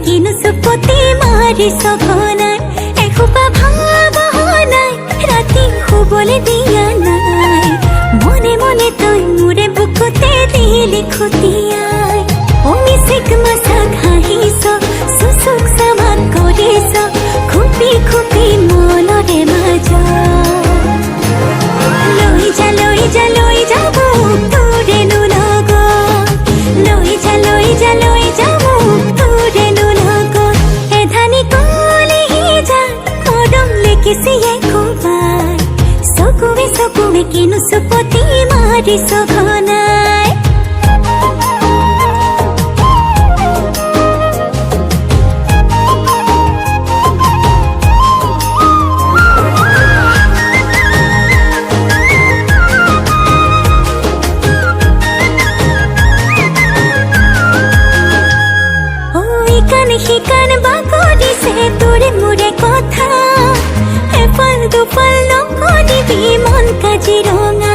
কিনো চুপতি মাৰি সঘনাই এসোপা ভাৱনাই ৰাতি শুবলৈ দিয়া নাই মনে মনে তই মোৰে বুকুতে দিলি খুটিয়াই অমিচিক মাছাক হাঁহিছ চুচুক চামাক কৰিছ খুপি খুপি মনৰে মাজ লৈ যা লৈ যা লৈ যা মোক তোৰেনো লগত লৈ যা লৈ যা লৈ যা মোক তোৰেনো চকুৱে চকুৱে কিনো চুপতি মাৰি সঘনাই ইকানে সিকানে বাকৰিছে তোৰে মোৰে কথা এফাল দুফাল নকৰিবি মন কাজিৰঙা